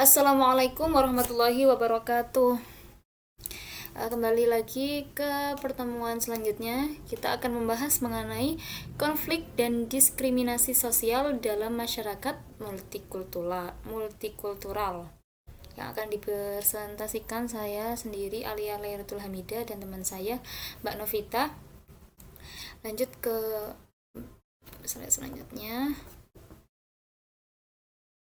Assalamualaikum warahmatullahi wabarakatuh. Kembali lagi ke pertemuan selanjutnya. Kita akan membahas mengenai konflik dan diskriminasi sosial dalam masyarakat multikultural yang akan dipresentasikan saya sendiri, Alia Lairatul Hamidah, dan teman saya Mbak Novita. Lanjut ke slide selanjutnya.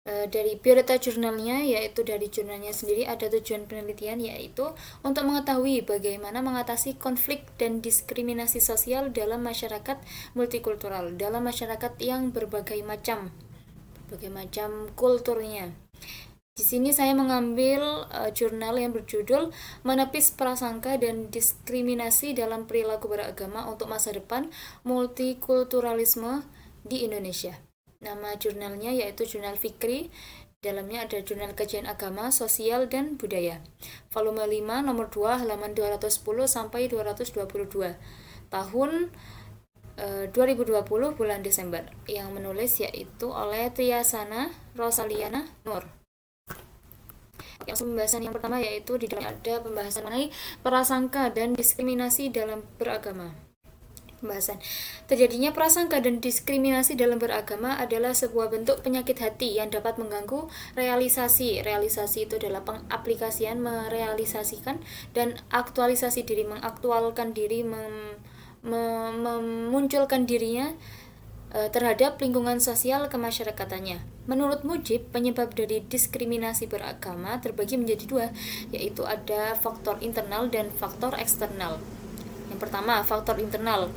Dari biodata jurnalnya, yaitu dari jurnalnya sendiri, ada tujuan penelitian, yaitu untuk mengetahui bagaimana mengatasi konflik dan diskriminasi sosial dalam masyarakat multikultural, dalam masyarakat yang berbagai macam kulturnya. Di sini saya mengambil jurnal yang berjudul Menepis Prasangka dan Diskriminasi dalam Perilaku Beragama untuk Masa Depan Multikulturalisme di Indonesia. Nama jurnalnya yaitu Jurnal Fikri. Dalamnya ada Jurnal Kajian Agama, Sosial, dan Budaya. Volume 5, nomor 2, halaman 210 sampai 222. Tahun 2020 bulan Desember. Yang menulis yaitu oleh Triasana Rosaliana Nur. Yang pembahasan yang pertama yaitu di dalamnya ada pembahasan mengenai prasangka dan diskriminasi dalam beragama. Pembahasan. Terjadinya prasangka dan diskriminasi dalam beragama adalah sebuah bentuk penyakit hati yang dapat mengganggu realisasi. Realisasi itu adalah pengaplikasian, merealisasikan, dan aktualisasi diri, mengaktualkan diri, memunculkan dirinya terhadap lingkungan sosial kemasyarakatannya. Menurut Mujib, penyebab dari diskriminasi beragama terbagi menjadi dua, yaitu ada faktor internal dan faktor eksternal. Yang pertama, faktor internal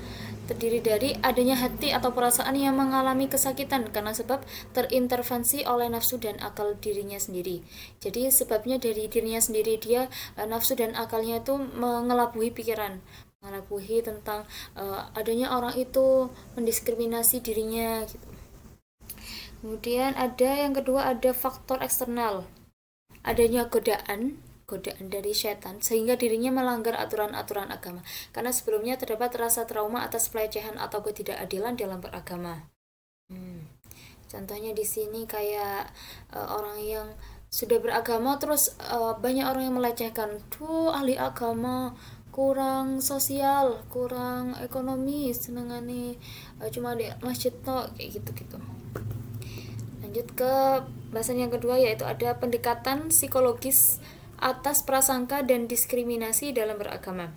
terdiri dari adanya hati atau perasaan yang mengalami kesakitan karena sebab terintervensi oleh nafsu dan akal dirinya sendiri. Jadi sebabnya dari dirinya sendiri, dia nafsu dan akalnya itu mengelabuhi pikiran, mengelabuhi tentang adanya orang itu mendiskriminasi dirinya gitu. Kemudian ada yang kedua, ada faktor eksternal, adanya godaan dari setan sehingga dirinya melanggar aturan-aturan agama karena sebelumnya terdapat rasa trauma atas pelecehan atau ketidakadilan dalam beragama. Contohnya di sini kayak orang yang sudah beragama terus banyak orang yang melecehkan, tuh ahli agama kurang sosial, kurang ekonomi, senengane cuma di masjid tok, kayak gitu. Lanjut ke bahasan yang kedua, yaitu ada pendekatan psikologis atas prasangka dan diskriminasi dalam beragama.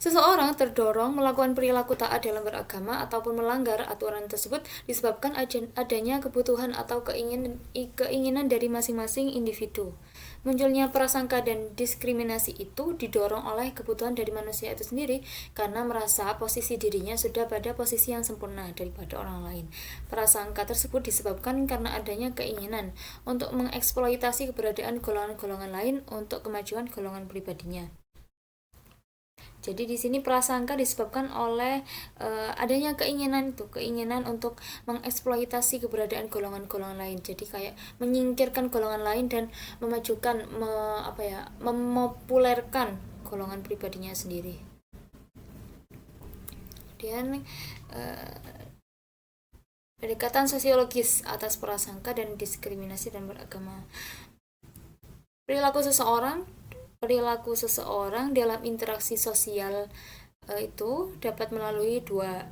Seseorang terdorong melakukan perilaku taat dalam beragama ataupun melanggar aturan tersebut disebabkan adanya kebutuhan atau keinginan dari masing-masing individu. Munculnya prasangka dan diskriminasi itu didorong oleh kebutuhan dari manusia itu sendiri karena merasa posisi dirinya sudah pada posisi yang sempurna daripada orang lain. Prasangka tersebut disebabkan karena adanya keinginan untuk mengeksploitasi keberadaan golongan-golongan lain untuk kemajuan golongan pribadinya. Jadi di sini prasangka disebabkan oleh adanya keinginan untuk mengeksploitasi keberadaan golongan-golongan lain. Jadi kayak menyingkirkan golongan lain dan memajukan memopulerkan golongan pribadinya sendiri. Kemudian pendekatan sosiologis atas prasangka dan diskriminasi dan beragama. Perilaku seseorang dalam interaksi sosial itu dapat melalui dua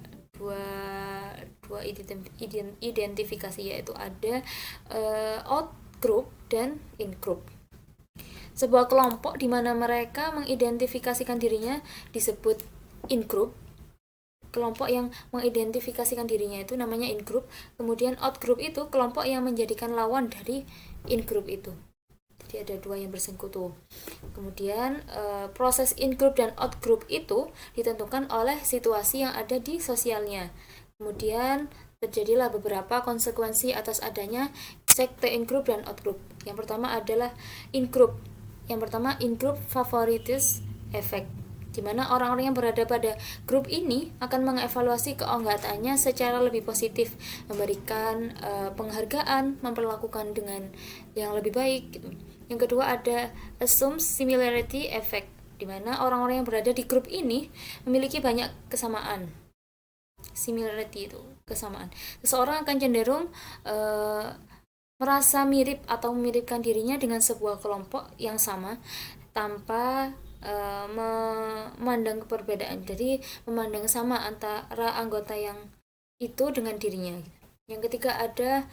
identifikasi, yaitu ada out group dan in group. Sebuah kelompok di mana mereka mengidentifikasikan dirinya disebut in group. Kelompok yang mengidentifikasikan dirinya itu namanya in group. Kemudian out group itu kelompok yang menjadikan lawan dari in group itu. Jadi ada dua yang bersekutu. Kemudian proses in group dan out group itu ditentukan oleh situasi yang ada di sosialnya. Kemudian terjadilah beberapa konsekuensi atas adanya sekte in group dan out group. Yang pertama adalah in group. Yang pertama, in group favoritism effect, di mana orang-orang yang berada pada grup ini akan mengevaluasi keanggotaannya secara lebih positif, memberikan penghargaan, memperlakukan dengan yang lebih baik gitu. Yang kedua ada assumed similarity effect, di mana orang-orang yang berada di grup ini memiliki banyak kesamaan. Similarity itu kesamaan. Seseorang akan cenderung merasa mirip atau memiripkan dirinya dengan sebuah kelompok yang sama tanpa memandang perbedaan. Jadi memandang sama antara anggota yang itu dengan dirinya. Yang ketiga ada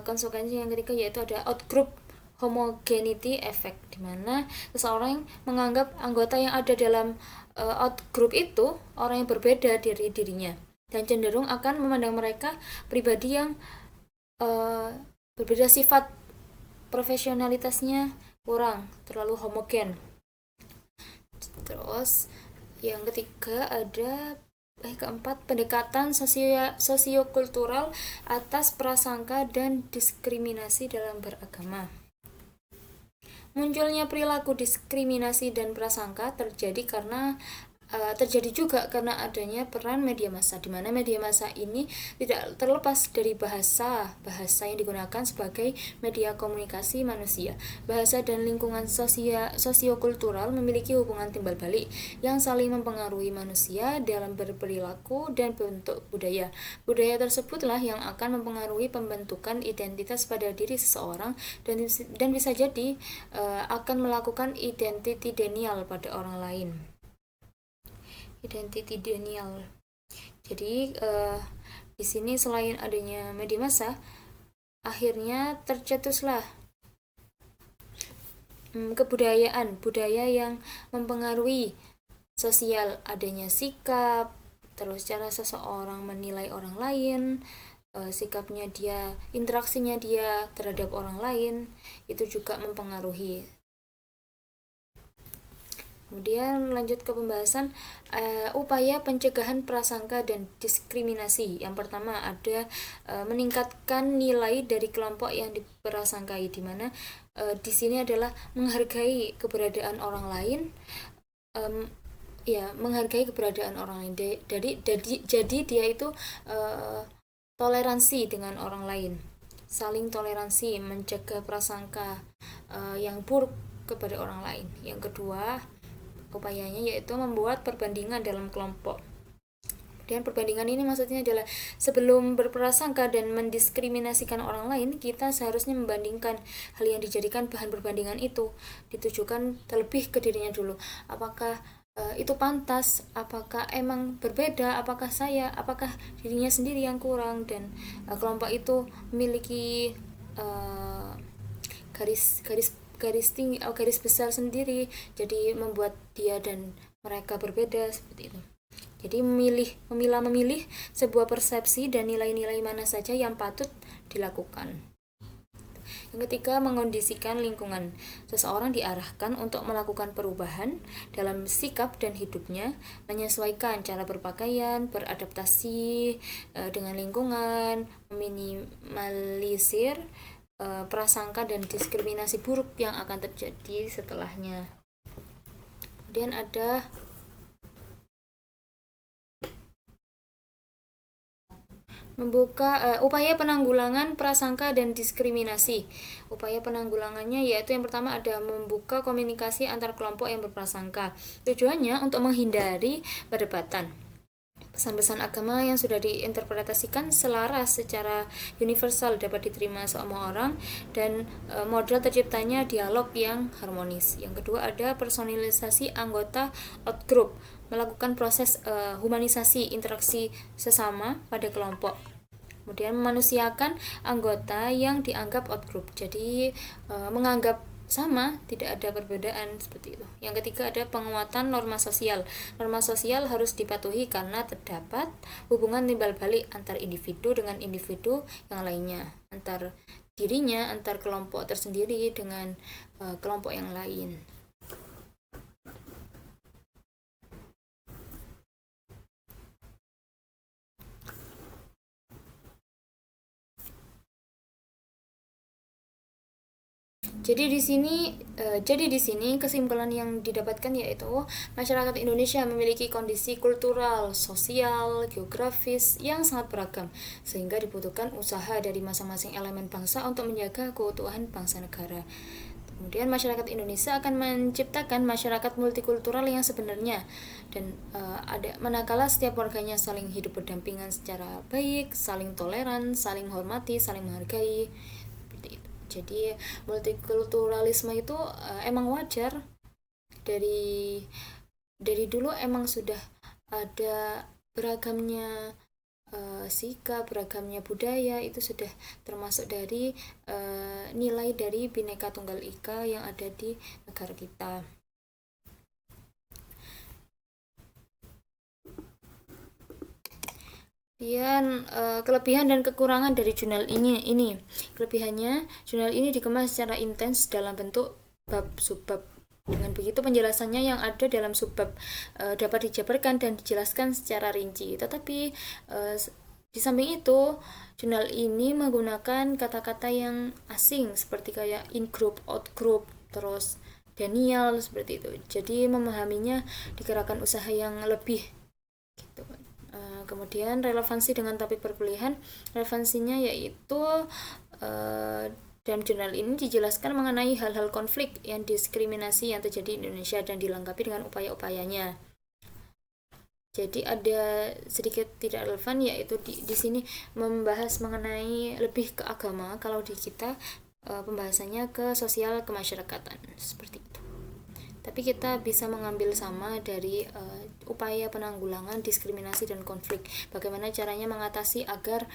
konsekuensi yang ketiga, yaitu ada outgroup homogeneity effect, di mana seseorang menganggap anggota yang ada dalam outgroup itu orang yang berbeda dari dirinya dan cenderung akan memandang mereka pribadi yang berbeda sifat, profesionalitasnya kurang terlalu homogen. Terus yang ketiga ada keempat, pendekatan sosiokultural atas prasangka dan diskriminasi dalam beragama. Munculnya perilaku diskriminasi dan prasangka terjadi juga karena adanya peran media massa, di mana media massa ini tidak terlepas dari bahasa yang digunakan sebagai media komunikasi manusia. Bahasa dan lingkungan sosiokultural memiliki hubungan timbal balik yang saling mempengaruhi manusia dalam berperilaku dan bentuk budaya. Budaya tersebutlah yang akan mempengaruhi pembentukan identitas pada diri seseorang dan bisa jadi akan melakukan identity denial pada orang lain. Identity denial. Jadi di sini selain adanya media massa, akhirnya tercetuslah budaya yang mempengaruhi sosial, adanya sikap, terus cara seseorang menilai orang lain, sikapnya dia, interaksinya dia terhadap orang lain, itu juga mempengaruhi. Kemudian lanjut ke pembahasan upaya pencegahan prasangka dan diskriminasi. Yang pertama ada meningkatkan nilai dari kelompok yang diprasangkai, di mana di sini adalah menghargai keberadaan orang lain, menghargai keberadaan orang lain. Jadi dia itu toleransi dengan orang lain, saling toleransi, mencegah prasangka yang buruk kepada orang lain. Yang kedua upayanya yaitu membuat perbandingan dalam kelompok. Dan perbandingan ini maksudnya adalah sebelum berprasangka dan mendiskriminasikan orang lain, kita seharusnya membandingkan hal yang dijadikan bahan perbandingan itu, ditujukan terlebih ke dirinya dulu. Apakah itu pantas, apakah emang berbeda, apakah dirinya sendiri yang kurang, dan kelompok itu memiliki garis besar sendiri, jadi membuat dia dan mereka berbeda, seperti itu. Jadi memilih sebuah persepsi dan nilai-nilai mana saja yang patut dilakukan. Yang ketiga, mengondisikan lingkungan. Seseorang diarahkan untuk melakukan perubahan dalam sikap dan hidupnya, menyesuaikan cara berpakaian, beradaptasi dengan lingkungan, meminimalisir prasangka dan diskriminasi buruk yang akan terjadi setelahnya. Kemudian ada upaya penanggulangan prasangka dan diskriminasi. Upaya penanggulangannya yaitu yang pertama ada membuka komunikasi antar kelompok yang berprasangka. Tujuannya untuk menghindari perdebatan. Pesan-pesan agama yang sudah diinterpretasikan selaras secara universal dapat diterima semua orang, dan model terciptanya dialog yang harmonis. Yang kedua ada personalisasi anggota outgroup, melakukan proses humanisasi interaksi sesama pada kelompok. Kemudian memanusiakan anggota yang dianggap outgroup, jadi menganggap sama, tidak ada perbedaan, seperti itu. Yang ketiga ada penguatan norma sosial. Norma sosial harus dipatuhi karena terdapat hubungan timbal balik antar individu dengan individu yang lainnya, antar dirinya, antar kelompok tersendiri dengan kelompok yang lain. Jadi di sini kesimpulan yang didapatkan yaitu masyarakat Indonesia memiliki kondisi kultural, sosial, geografis yang sangat beragam, sehingga dibutuhkan usaha dari masing-masing elemen bangsa untuk menjaga keutuhan bangsa negara. Kemudian masyarakat Indonesia akan menciptakan masyarakat multikultural yang sebenarnya, dan manakala setiap warganya saling hidup berdampingan secara baik, saling toleran, saling hormati, saling menghargai. Jadi multikulturalisme itu emang wajar, dari dulu emang sudah ada beragamnya sikap, beragamnya budaya, itu sudah termasuk dari nilai dari Bhinneka Tunggal Ika yang ada di negara kita. Kemudian kelebihan dan kekurangan dari jurnal ini. Kelebihannya, jurnal ini dikemas secara intens dalam bentuk bab subbab. Dengan begitu penjelasannya yang ada dalam subbab dapat dijabarkan dan dijelaskan secara rinci. Tetapi di samping itu, jurnal ini menggunakan kata-kata yang asing seperti kayak in group, out group, terus Daniel seperti itu. Jadi memahaminya dikerahkan usaha yang lebih gitu. Kemudian relevansi dengan topik perkuliahan, relevansinya yaitu dalam jurnal ini dijelaskan mengenai hal-hal konflik yang diskriminasi yang terjadi di Indonesia dan dilengkapi dengan upaya-upayanya. Jadi ada sedikit tidak relevan, yaitu di sini membahas mengenai lebih ke agama, kalau di kita pembahasannya ke sosial kemasyarakatan seperti itu. Tapi kita bisa mengambil sama dari upaya penanggulangan diskriminasi dan konflik. Bagaimana caranya mengatasi agar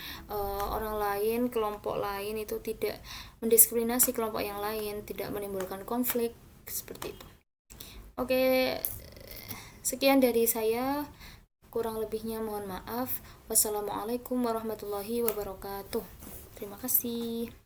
orang lain, kelompok lain itu tidak mendiskriminasi kelompok yang lain, tidak menimbulkan konflik seperti itu. Oke, sekian dari saya. Kurang lebihnya mohon maaf. Wassalamualaikum warahmatullahi wabarakatuh. Terima kasih.